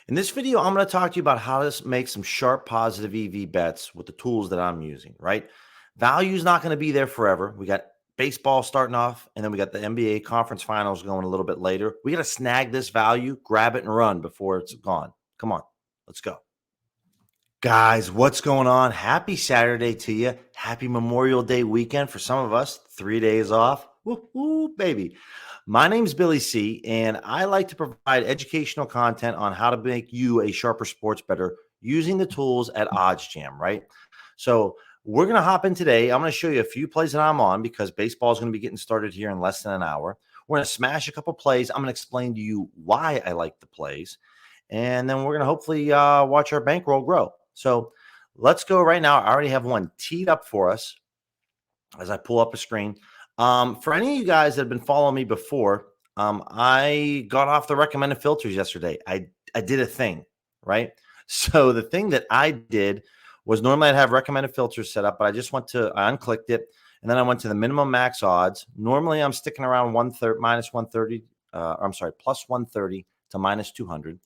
In this video, I'm going to talk to you about how to make some sharp positive EV bets with the tools that I'm using, right? Value is not going to be there forever. We got baseball starting off, and then we got the NBA conference finals going a little bit later. We got to snag this value, grab it, and run before it's gone. Come on, let's go. Guys, what's going on? Happy Saturday to you. Happy Memorial Day weekend for some of us. 3 days off. Woo, baby. My name's Billy C, and I like to provide educational content on how to make you a sharper sports bettor using the tools at OddsJam, right? So we're going to hop in today. I'm going to show you a few plays that I'm on because baseball is going to be getting started here in less than an hour. We're going to smash a couple plays. I'm going to explain to you why I like the plays. And then we're going to hopefully watch our bankroll grow. So let's go right now. I already have one teed up for us as I pull up a screen. For any of you guys that have been following me before, I got off the recommended filters yesterday. I did a thing, right? So the thing that I did was normally I'd have recommended filters set up, but I unclicked it, and then I went to the minimum max odds. Normally I'm sticking around minus 130. Plus 130 to minus 200.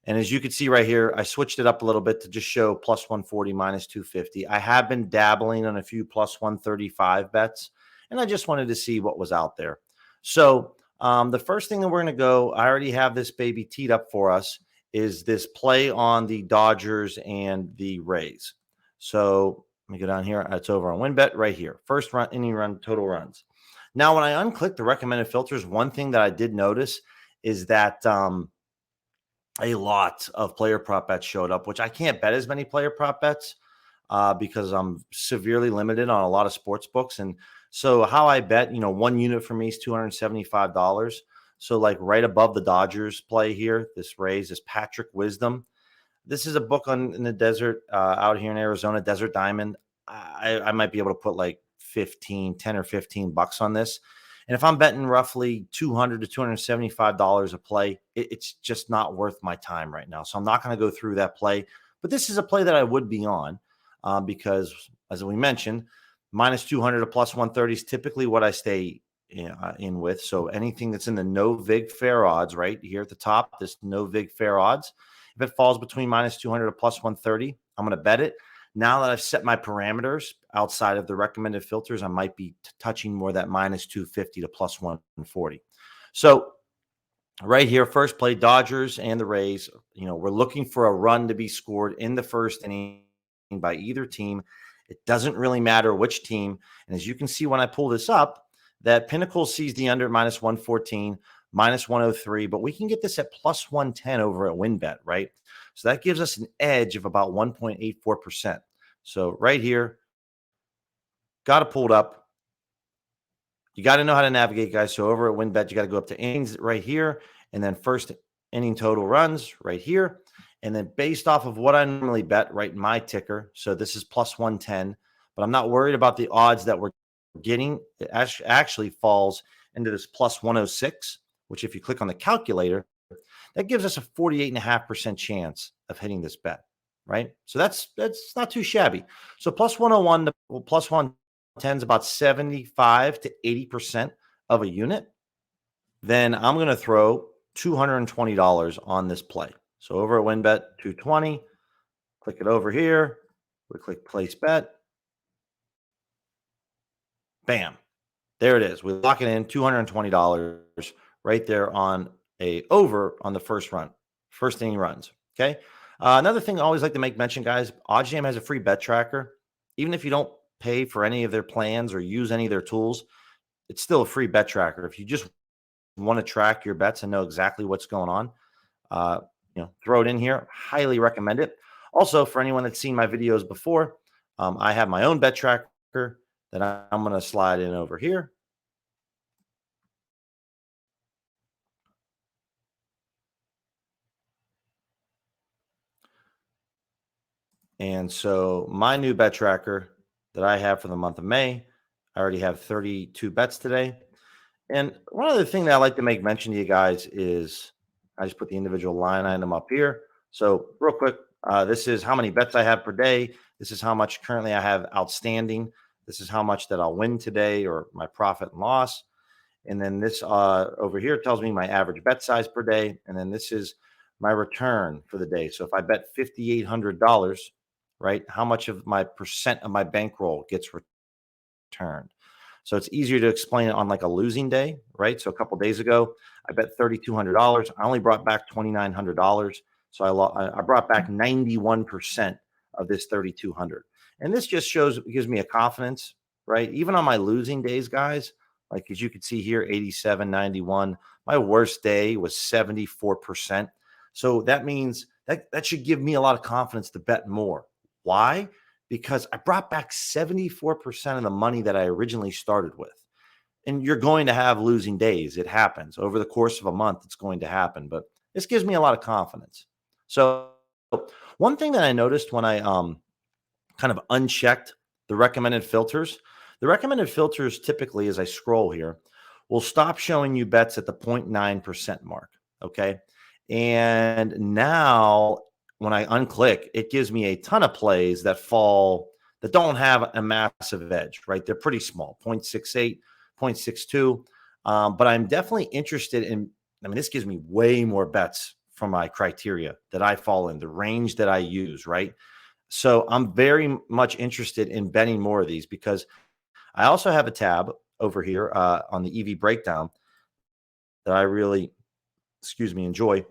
And as you can see right here, I switched it up a little bit to just show plus 140, minus 250. I have been dabbling on a few plus 135 bets, and I just wanted to see what was out there. So the first thing that we're going to go, I already have this baby teed up for us, is this play on the Dodgers and the Rays. So let me go down here. It's over on WinBet right here. First run, inning run, total runs. Now, when I unclick the recommended filters, one thing that I did notice is that a lot of player prop bets showed up, which I can't bet as many player prop bets because I'm severely limited on a lot of sports books. And so how I bet, one unit for me is $275. So like right above the Dodgers play here, this Rays is Patrick Wisdom. This is a book in the desert out here in Arizona, Desert Diamond. I might be able to put like 10 or 15 bucks on this. And if I'm betting roughly $200 to $275 a play, it's just not worth my time right now. So I'm not going to go through that play. But this is a play that I would be on because, as we mentioned, minus 200 to plus 130 is typically what I stay in with. So anything that's in the no vig fair odds right here at the top, this no vig fair odds, if it falls between minus 200 to plus 130, I'm going to bet it. Now that I've set my parameters outside of the recommended filters, I might be touching more that minus 250 to plus 140. So right here, first play, Dodgers and the Rays. We're looking for a run to be scored in the first inning by either team. It doesn't really matter which team. And as you can see when I pull this up, that Pinnacle sees the under minus 114, minus 103, but we can get this at plus 110 over at WinBet, right? So that gives us an edge of about 1.84%. So right here, got it pulled up. You got to know how to navigate, guys. So over at WinBet, you got to go up to innings right here, and then first inning total runs right here. And then based off of what I normally bet, right, my ticker. So this is plus 110, but I'm not worried about the odds that we're getting. It actually falls into this plus 106, which if you click on the calculator, that gives us a 48.5% chance of hitting this bet, right? So that's not too shabby. So plus 101 to plus 110 is about 75 to 80% of a unit. Then I'm going to throw $220 on this play. So over at WinBet, 220, click it over here. We click place bet. Bam. There it is. We lock it in, $220 right there on a over on the first inning runs. Okay. Another thing I always like to make mention, guys, OddsJam has a free bet tracker. Even if you don't pay for any of their plans or use any of their tools, it's still a free bet tracker. If you just want to track your bets and know exactly what's going on, throw it in here. Highly recommend it. Also, for anyone that's seen my videos before, I have my own bet tracker that I'm going to slide in over here. And so my new bet tracker that I have for the month of May, I already have 32 bets today. And one other thing that I like to make mention to you guys is I just put the individual line item up here. So real quick, this is how many bets I have per day. This is how much currently I have outstanding. This is how much that I'll win today or my profit and loss. And then this over here tells me my average bet size per day. And then this is my return for the day. So if I bet $5,800, right, how much of my percent of my bankroll gets returned? So it's easier to explain it on like a losing day, right? So a couple days ago, I bet $3,200. I only brought back $2,900. So I brought back 91% of this 3,200. And this just gives me a confidence, right? Even on my losing days, guys, like as you can see here, 87, 91. My worst day was 74%. So that means that should give me a lot of confidence to bet more. Why? Because I brought back 74% of the money that I originally started with. And you're going to have losing days. It happens over the course of a month. It's going to happen, but this gives me a lot of confidence. So one thing that I noticed when I kind of unchecked the recommended filters typically, as I scroll here, will stop showing you bets at the 0.9% mark. Okay. And now when I unclick, it gives me a ton of plays that don't have a massive edge, right? They're pretty small, 0.68, 0.62. But I'm definitely interested in, this gives me way more bets from my criteria that I fall in, the range that I use, right? So I'm very much interested in betting more of these because I also have a tab over here on the EV breakdown that I really, enjoy.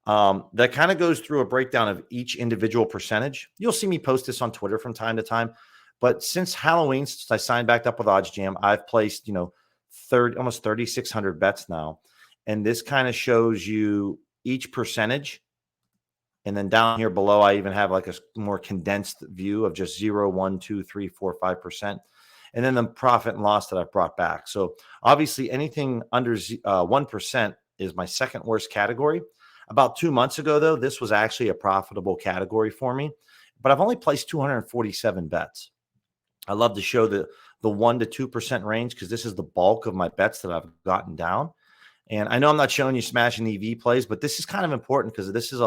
That kind of goes through a breakdown of each individual percentage. You'll see me post this on Twitter from time to time. But since Halloween, since I signed back up with OddsJam, I've placed, almost 3,600 bets now. And this kind of shows you each percentage. And then down here below, I even have like a more condensed view of just 0, 1, 2, 3, 4, 5%. And then the profit and loss that I've brought back. So obviously anything under 1% is my second worst category. About 2 months ago, though, this was actually a profitable category for me. But I've only placed 247 bets. I love to show the 1 to 2% range because this is the bulk of my bets that I've gotten down. And I know I'm not showing you smashing EV plays, but this is kind of important because this is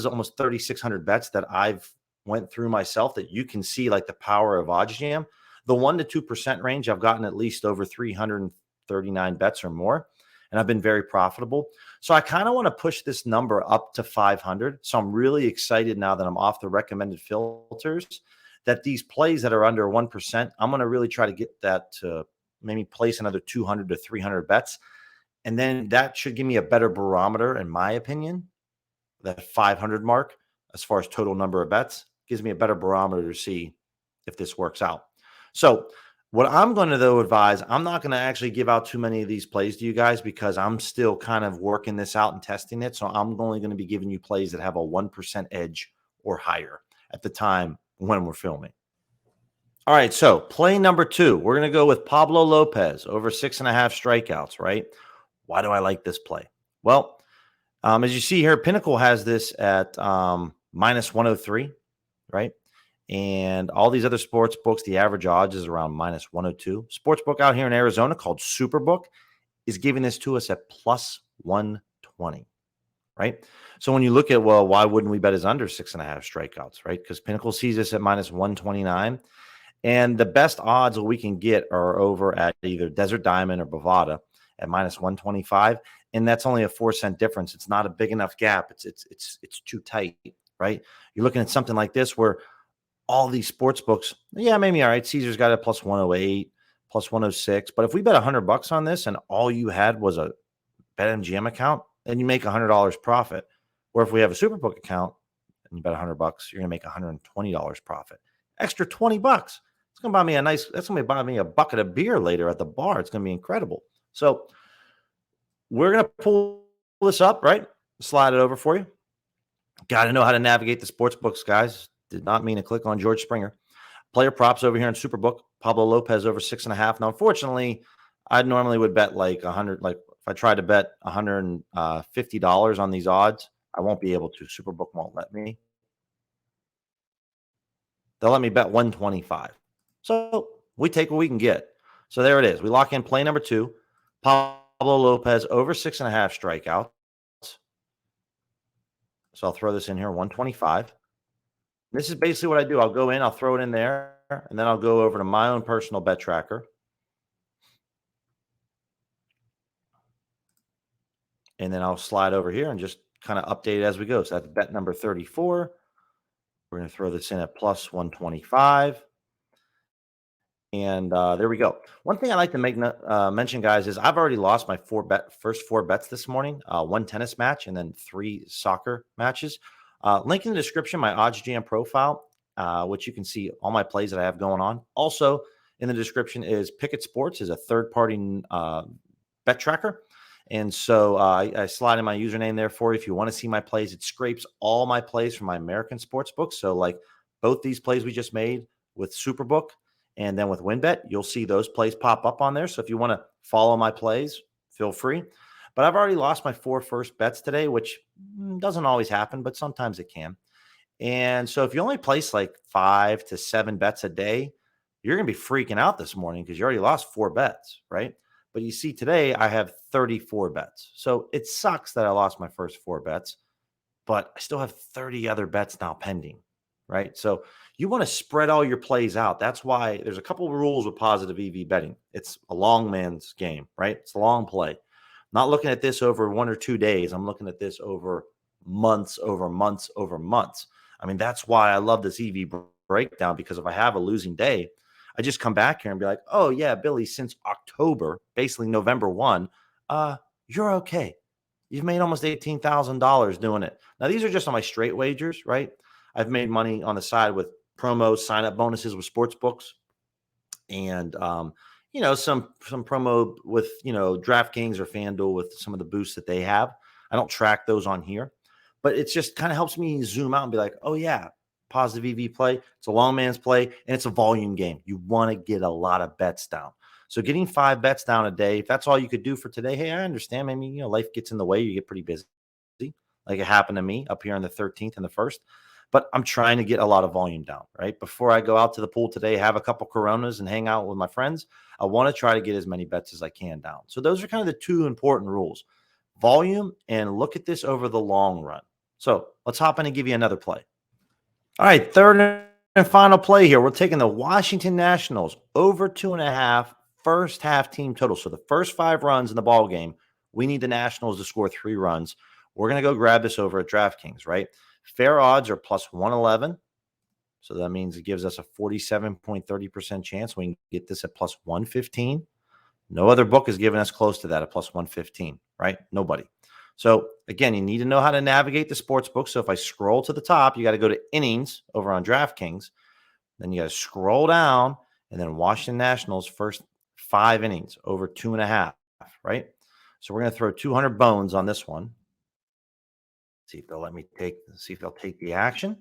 almost 3,600 bets that I've went through myself that you can see like the power of OddsJam. The 1 to 2% range, I've gotten at least over 339 bets or more, and I've been very profitable. So I kind of want to push this number up to 500. So I'm really excited now that I'm off the recommended filters that these plays that are under 1%, I'm going to really try to get that to maybe place another 200 to 300 bets. And then that should give me a better barometer, in my opinion. That 500 mark, as far as total number of bets, gives me a better barometer to see if this works out. So what I'm going to, though, advise, I'm not going to actually give out too many of these plays to you guys because I'm still kind of working this out and testing it. So I'm only going to be giving you plays that have a 1% edge or higher at the time when we're filming. All right, so play number 2. We're going to go with Pablo Lopez over 6.5 strikeouts, right? Why do I like this play? Well, as you see here, Pinnacle has this at minus 103, right? And all these other sports books, the average odds is around minus 102. Sportsbook out here in Arizona called Superbook is giving this to us at plus 120, right? So when you look at, well, why wouldn't we bet is under 6.5 strikeouts, right? Because Pinnacle sees this at minus 129. And the best odds that we can get are over at either Desert Diamond or Bovada at minus 125. And that's only a 4-cent difference. It's not a big enough gap. It's too tight, right? You're looking at something like this where all these sports books, yeah, maybe all right. Caesar's got a plus 108, plus 106. But if we bet $100 on this and all you had was a BetMGM account, then you make $100 profit. Or if we have a Superbook account and you bet $100, you're going to make $120 profit. Extra $20. It's going to buy me that's going to buy me a bucket of beer later at the bar. It's going to be incredible. So we're going to pull this up, right? Slide it over for you. Got to know how to navigate the sports books, guys. Did not mean to click on George Springer. Player props over here in Superbook. Pablo Lopez over 6.5. Now, unfortunately, I normally would bet like 100. Like if I tried to bet $150 on these odds, I won't be able to. Superbook won't let me. They'll let me bet 125. So we take what we can get. So there it is. We lock in play number 2. Pablo Lopez over 6.5 strikeouts. So I'll throw this in here, 125. This is basically what I do. I'll go in, I'll throw it in there, and then I'll go over to my own personal bet tracker. And then I'll slide over here and just kind of update it as we go. So that's bet number 34. We're going to throw this in at plus 125. And there we go. One thing I like to mention, guys, is I've already lost my first four bets this morning. One tennis match and then 3 soccer matches. Link in the description, my OddsJam profile, which you can see all my plays that I have going on. Also in the description is Pickett Sports, is a third-party bet tracker. And so I slide in my username there for you. If you want to see my plays, it scrapes all my plays from my American Sportsbook. So like both these plays we just made with Superbook and then with WinBet, you'll see those plays pop up on there. So if you want to follow my plays, feel free. But I've already lost my 4 first bets today, which doesn't always happen, but sometimes it can. And so if you only place like 5 to 7 bets a day, you're going to be freaking out this morning because you already lost 4 bets, right? But you see today I have 34 bets. So it sucks that I lost my first 4 bets, but I still have 30 other bets now pending, right? So you want to spread all your plays out. That's why there's a couple of rules with positive EV betting. It's a long man's game, right? It's a long play. I'm not looking at this over 1 or 2 days. I'm looking at this over months, over months, over months. I mean, that's why I love this EV breakdown, because if I have a losing day, I just come back here and be like, oh, yeah, Billy, since October, basically November 1, you're okay. You've made almost $18,000 doing it. Now, these are just on my straight wagers, right? I've made money on the side with promos, sign-up bonuses with sports books, and some promo with DraftKings or FanDuel with some of the boosts that they have. I don't track those on here, but it just kind of helps me zoom out and be like, oh yeah, positive EV play. It's a long man's play, and it's a volume game. You want to get a lot of bets down. So getting 5 bets down a day, if that's all you could do for today, hey, I understand. Maybe life gets in the way. You get pretty busy, like it happened to me up here on the 13th and the 1st. But I'm trying to get a lot of volume down, right? Before I go out to the pool today, have a couple Coronas and hang out with my friends, I want to try to get as many bets as I can down. So those are kind of the 2 important rules: volume and look at this over the long run. So let's hop in and give you another play. All right, third and final play here. We're taking the Washington Nationals over 2.5 first half team total. So the first 5 runs in the ball game, we need the Nationals to score 3 runs. We're going to go grab this over at DraftKings, right? Fair odds are plus 111. So that means it gives us a 47.30% chance we can get this at plus 115. No other book has given us close to that at plus 115, right? Nobody. So again, you need to know how to navigate the sports book. So if I scroll to the top, you got to go to innings over on DraftKings. Then you got to scroll down, and then Washington Nationals first 5 innings over 2.5, right? So we're going to throw 200 bones on this one. See if they'll let me see if they'll take the action.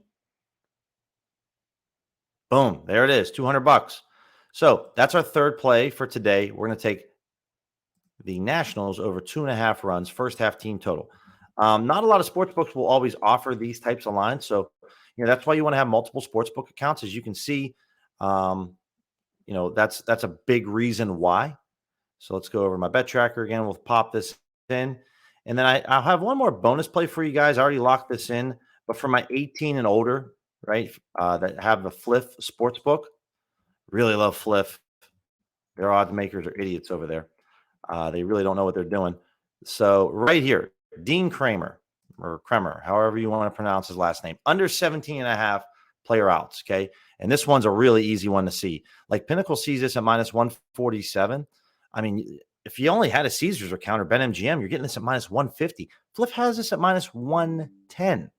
Boom, there it is, $200. So that's our third play for today. We're going to take the Nationals over 2.5 runs, first half team total. Not a lot of sports books will always offer these types of lines. So, that's why you want to have multiple sports book accounts. As you can see, that's a big reason why. So let's go over my bet tracker again. We'll pop this in. And then I'll have one more bonus play for you guys. I already locked this in, but for my 18 and older, right, that have the Fliff Sportsbook, really love Fliff. Their odds makers are idiots over there. They really don't know what they're doing. So right here, Dean Kramer, or Kremer, however you want to pronounce his last name, under 17.5 player outs, okay? And this one's a really easy one to see. Like Pinnacle sees this at minus 147. I mean, if you only had a Caesars account or BetMGM, you're getting this at minus 150. Fliff has this at minus 110,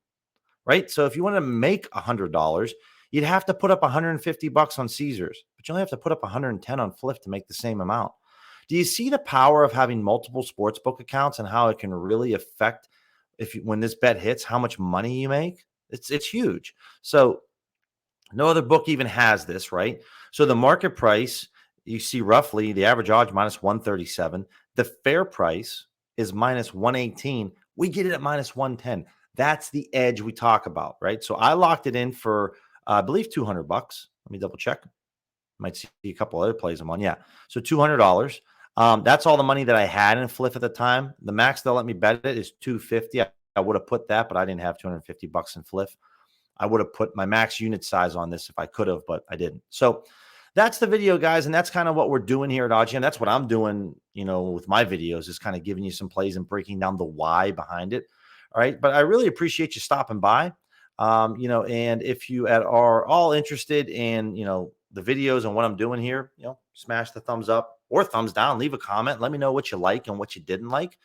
right? So if you want to make $100, you'd have to put up $150 on Caesars, but you only have to put up 110 on Fliff to make the same amount. Do you see the power of having multiple sportsbook accounts and how it can really affect when this bet hits, how much money you make? It's huge. So no other book even has this, right? So the market price, you see roughly the average odds minus 137. The fair price is minus 118. We get it at minus 110. That's the edge we talk about, right? So I locked it in for, I believe, $200. Let me double check. Might see a couple other plays I'm on. Yeah. So $200. That's all the money that I had in Fliff at the time. The max they'll let me bet it is $250. I would have put that, but I didn't have $250 in Fliff. I would have put my max unit size on this if I could have, but I didn't. So that's the video, guys. And that's kind of what we're doing here at OddsJam. That's what I'm doing, with my videos, is kind of giving you some plays and breaking down the why behind it. All right. But I really appreciate you stopping by. And if you are all interested in, the videos and what I'm doing here, smash the thumbs up or thumbs down, leave a comment. Let me know what you like and what you didn't like.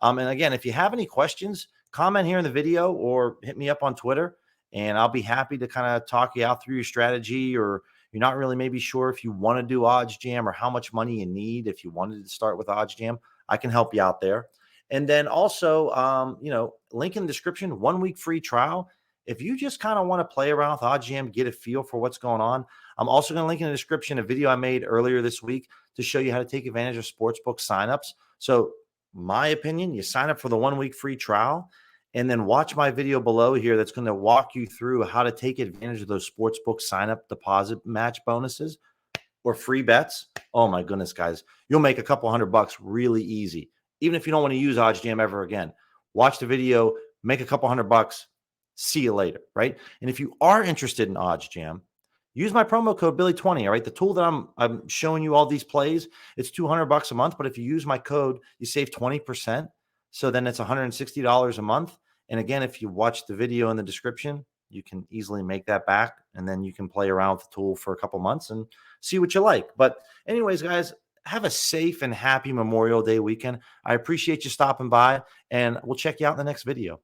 And again, if you have any questions, comment here in the video or hit me up on Twitter, and I'll be happy to kind of talk you out through your strategy, or you're not really maybe sure if you want to do OddsJam or how much money you need. If you wanted to start with OddsJam, I can help you out there. And then also, link in the description, 1 week free trial. If you just kind of want to play around with OddsJam, get a feel for what's going on. I'm also going to link in the description a video I made earlier this week to show you how to take advantage of sportsbook signups. So my opinion, you sign up for the 1 week free trial and then watch my video below here that's going to walk you through how to take advantage of those sportsbook sign up deposit match bonuses or free bets. Oh my goodness, guys, you'll make a couple $100 really easy. Even if you don't want to use OddsJam ever again, watch the video, make a couple $100, see you later, right? And if you are interested in OddsJam, use my promo code Billy20. All right. The tool that I'm showing you all these plays, it's $200 a month. But if you use my code, you save 20%. So then it's $160 a month. And again, if you watch the video in the description, you can easily make that back. And then you can play around with the tool for a couple months and see what you like. But anyways, guys, have a safe and happy Memorial Day weekend. I appreciate you stopping by, and we'll check you out in the next video.